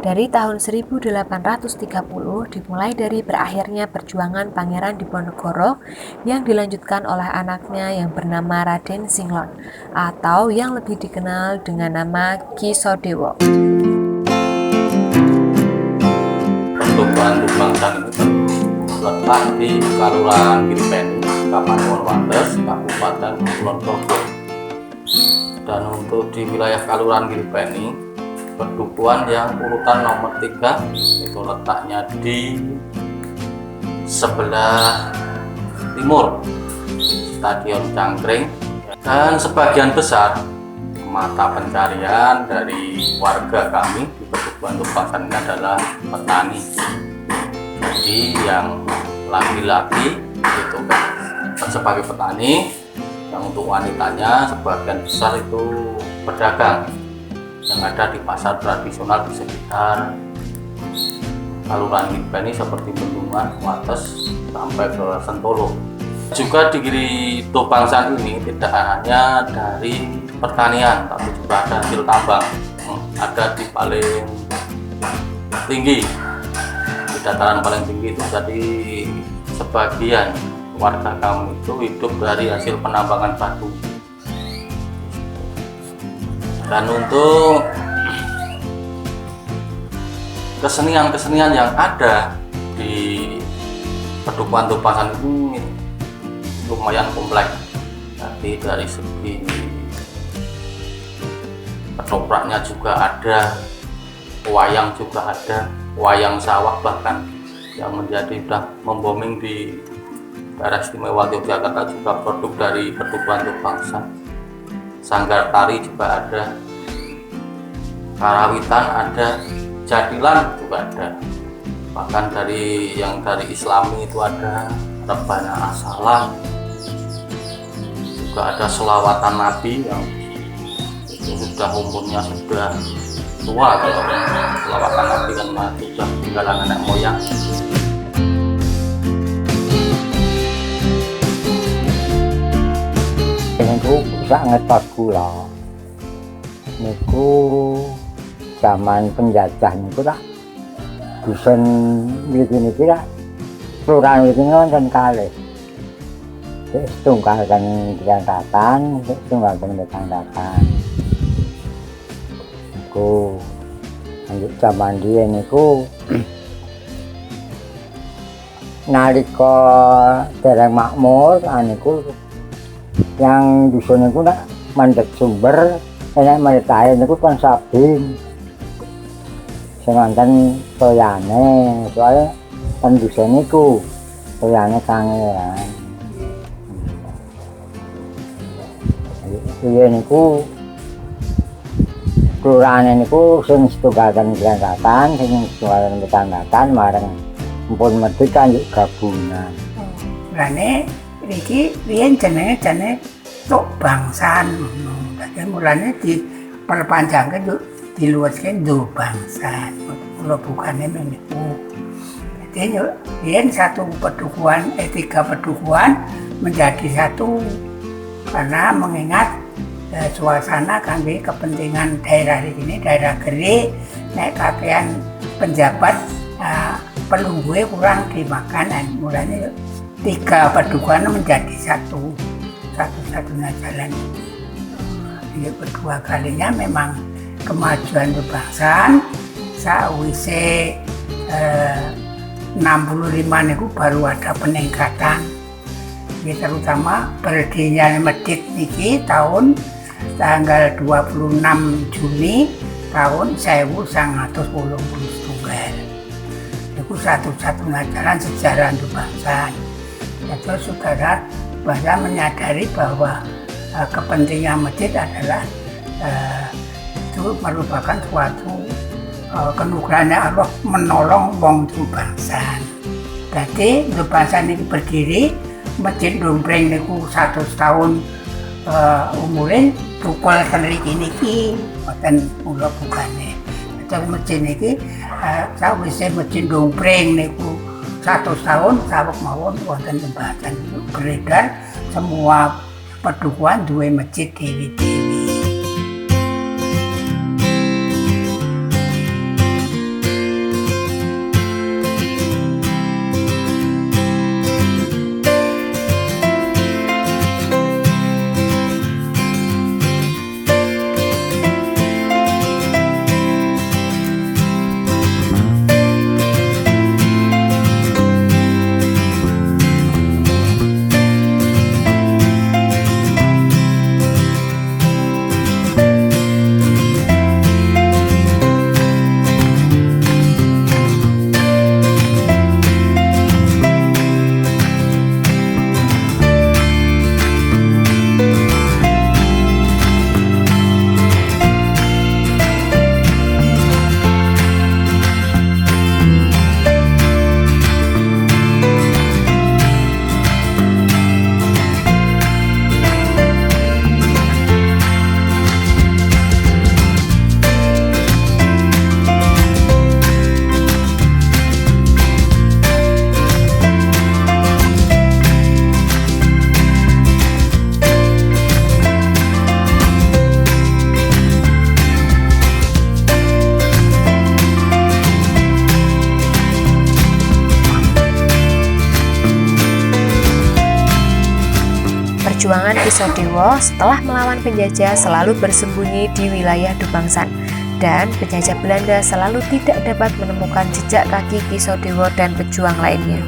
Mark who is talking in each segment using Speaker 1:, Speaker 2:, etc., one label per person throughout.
Speaker 1: Dari tahun 1830 dimulai dari berakhirnya perjuangan Pangeran Diponegoro yang dilanjutkan oleh anaknya yang bernama Raden Singlon atau yang lebih dikenal dengan nama Ki Sodewo.
Speaker 2: Pertukuan Tumbangsan itu terletak di Kelurahan Giripeni, Kapanewon Wates, Kabupaten Kulon Progo. Dan untuk di wilayah Kelurahan Giripeni, perdukuhan yang urutan nomor 3 itu letaknya di sebelah timur Stadion Cangkring, dan sebagian besar mata pencarian dari warga kami di perdukuhan Tumbangsan ini adalah petani. Jadi yang laki-laki itu sebagai petani, yang untuk wanitanya sebagian besar itu pedagang yang ada di pasar tradisional di sekitar Kelurahan Giripeni seperti Bendungan, Wates, sampai ke Sentolo. Juga di Giri Tumbangsan ini tidak hanya dari pertanian, tapi juga ada hasil tambang. Ada di paling tinggi, di dataran paling tinggi itu, jadi sebagian warga kami itu hidup dari hasil penambangan batu. Dan untuk kesenian-kesenian yang ada di perdukuhan Tumbangsan ini lumayan kompleks. Jadi dari segi ketopraknya juga ada, wayang juga ada, wayang sawah bahkan yang menjadi sudah membooming di daerah istimewa Yogyakarta juga produk dari perdukuhan Tumbangsan. Sanggar tari juga ada, karawitan ada, jadilan juga ada, bahkan dari yang dari Islami itu ada rebana asalan, juga ada selawatan Nabi yang itu sudah umurnya sudah tua. Kalau selawatan Nabi kan sudah tinggalan nenek moyang.
Speaker 3: Niku sangat kula. Niku zaman penjajah niku tak dusun niki tak kelurahan iki wonten kalih. Setunggal kan Kecamatan, setunggal kan Kecamatan. Niku anjuk zaman dia niku nalika dereng makmur niku yang dusun niku nak mandek sumber, enak mandek air niku kan sabin. Sing wonten toyane, soalnya kan dusun niku toyane kangelan. Iya niku kelurahan niku sing setunggalan Kecamatan, sing setunggalan Kecamatan marang mpun merdeka njuk gabungan.
Speaker 4: Mulane iki riyen jenenge Tumbangsan. Dadi mulane diperpanjangke diluaskan Tumbangsan. Kula bukane niku. Jadi riyen satu perdukuhan, tiga perdukuhan menjadi satu karena mengingat suasana kangge kepentingan daerah ini, daerah Geri, nek kakean penjabat pelungguhe kurang dimakan, mulanya 3 perdukuhan menjadi satu-satunya jalan. Ini kedua kalinya memang kemajuan Tumbangsan. Sakwise 65 niku baru ada peningkatan. Ini terutama berdirinya masjid niki tahun tanggal 26 Juni tahun 1980. Itu satu-satunya jalan sejarah Tumbangsan. Jadi saudara bahwa menyadari bahwa kepentingan masjid adalah itu merupakan suatu kenugrahan Allah menolong wong Tumbangsan. Jadi Tumbangsan ini berdiri, masjid Dompreng niku 100 tahun umure tukul senriki niki boten kula bukane. Jadi masjid niki sawise masjid Dompreng niku 100 tahun saweg mawon wonten Tumbangsan beredar semua pedukuhan duwe masjid dewi-dewi.
Speaker 1: Kisodewo setelah melawan penjajah selalu bersembunyi di wilayah Dubangsan, dan penjajah Belanda selalu tidak dapat menemukan jejak kaki Kisodewo dan pejuang lainnya.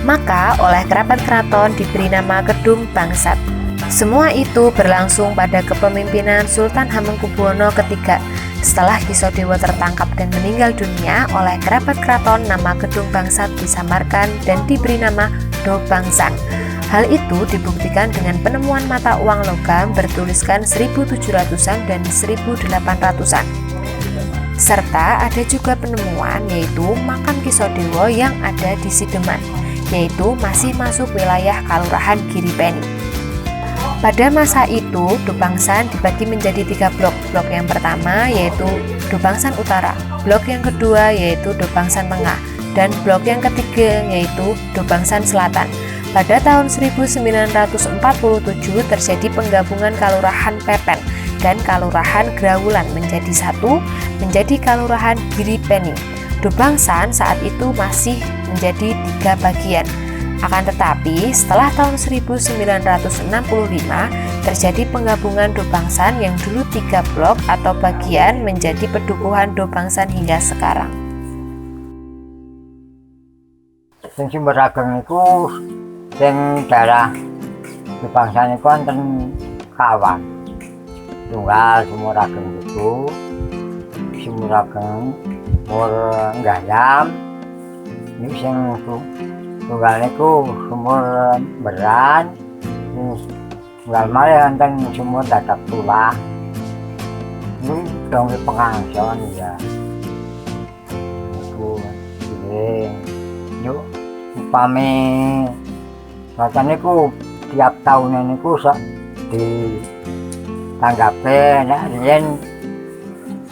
Speaker 1: Maka oleh kerabat keraton diberi nama Kedung Bangsat. Semua itu berlangsung pada kepemimpinan Sultan Hamengkubuwono III. Setelah Kisodewo tertangkap dan meninggal dunia, oleh kerabat keraton nama Kedung Bangsat disamarkan dan diberi nama Do Bangsan. Hal itu dibuktikan dengan penemuan mata uang logam bertuliskan 1700-an dan 1800-an. Serta ada juga penemuan yaitu makam Kisodewo yang ada di Sideman, yaitu masih masuk wilayah Kalurahan Giripeni. Pada masa itu, Dubangsan dibagi menjadi 3 blok. Blok yang pertama yaitu Dubangsan Utara, blok yang kedua yaitu Dubangsan Tengah, dan blok yang ketiga yaitu Dubangsan Selatan. Pada tahun 1947 terjadi penggabungan Kalurahan Pepen dan Kalurahan Grawulan menjadi satu, menjadi Kalurahan Giripeni. Dubangsan saat itu masih menjadi 3 bagian. Akan tetapi, setelah tahun 1965 terjadi penggabungan Dubangsan yang dulu 3 blok atau bagian menjadi Pedukuhan Dubangsan hingga sekarang.
Speaker 3: Sing sumber ageng niku sing daerah Dubangsan niku wonten kawan. Tunggal sumur ageng itu sumur ageng mur Gayam. Niku sing tunggal niku sumur Beran, tunggal malih wonten sumur Dadak Tulah. Niku dong pengangson ya. Niku piye yuk upami ngoten niku tiap taun niku sok di tanggape nek riyen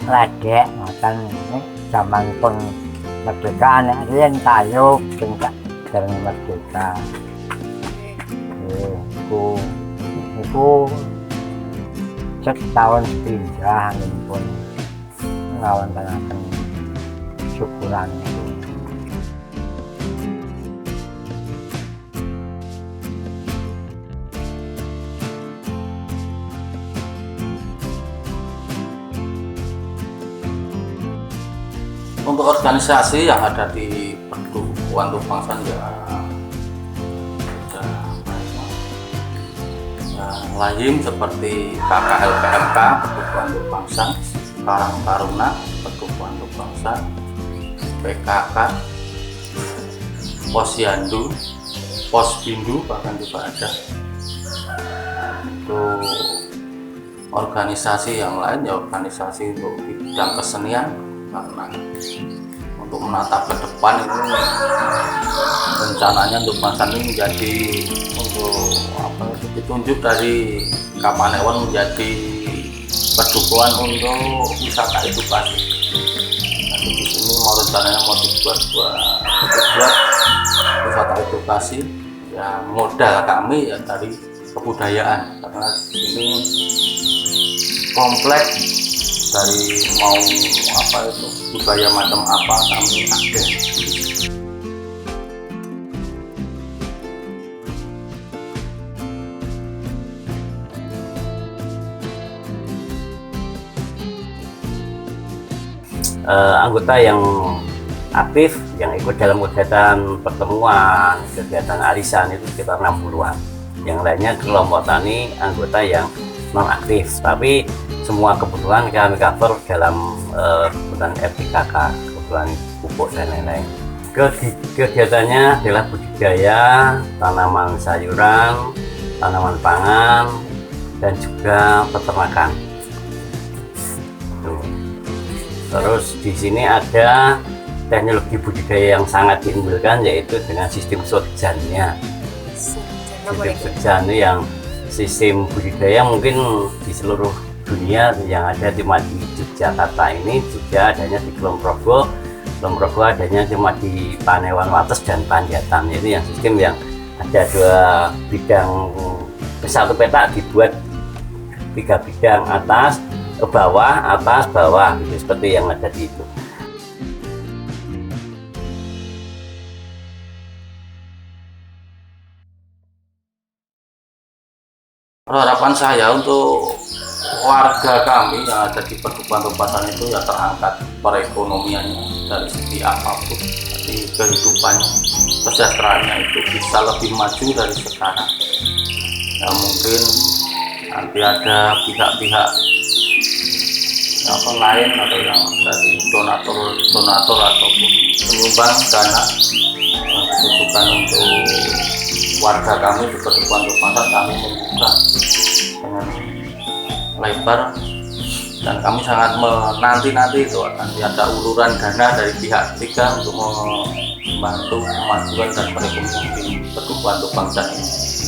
Speaker 3: ledek ngoten jaman pun merdeka nek riyen tayub sing dereng merdeka. Niku setahun sepindah pun ngawontenaken syukuran niku.
Speaker 2: Untuk organisasi yang ada di Pedukuhan Dubangsan ya lahir seperti KKLPMK Pedukuhan Dubangsan, Karang Taruna Pedukuhan Dubangsan, PKK, Posyandu, Posbindu bahkan juga ada. Itu organisasi yang lain ya organisasi untuk di bidang kesenian, karena untuk menatap ke depan itu rencananya Dubangsan ini menjadi untuk ditunjuk dari Kapanewon menjadi pedukuhan untuk wisata edukasi. Nanti di sini rencananya mau dibuat wisata edukasi yang modal kami ya dari kebudayaan, karena ini kompleks dari mau budaya macam apa kami ada.
Speaker 5: Anggota yang aktif yang ikut dalam kegiatan pertemuan, kegiatan arisan itu sekitar 60-an. Yang lainnya kelompok tani, anggota yang non aktif, tapi semua kebutuhan kami cover dalam kebutuhan RPKK, kebutuhan pupuk dan lain-lain. Kegiatannya adalah budidaya tanaman sayuran, tanaman pangan, dan juga peternakan. Terus di sini ada teknologi budidaya yang sangat diunggulkan, yaitu dengan sistem sotjannya. Sistem sotjan yang sistem budidaya mungkin di seluruh dunia yang ada cuma di Yogyakarta ini, juga adanya di Kulon Progo adanya cuma di Panewan Wates dan Panjatan. Ini yang sistem yang ada 2 bidang, satu petak dibuat 3 bidang, atas ke bawah, atas bawah, gitu, seperti yang ada di itu.
Speaker 2: Harapan saya untuk warga kami yang ada di Pedukuhan Tumpasan itu ya terangkat perekonomiannya dari segi apapun, di kehidupannya, kesejahteraannya itu bisa lebih maju dari sekarang. Ya mungkin nanti ada pihak-pihak lain atau yang dari donatur ataupun penyumbang dana yang ditujukan untuk warga kami di Pedukuhan Tumpasan, kami membuka dengan lebar dan kami sangat menanti itu nanti ada uluran dana dari pihak ketiga untuk membantu kemajuan dan perekonomian di Pedukuhan Tumpasan ini.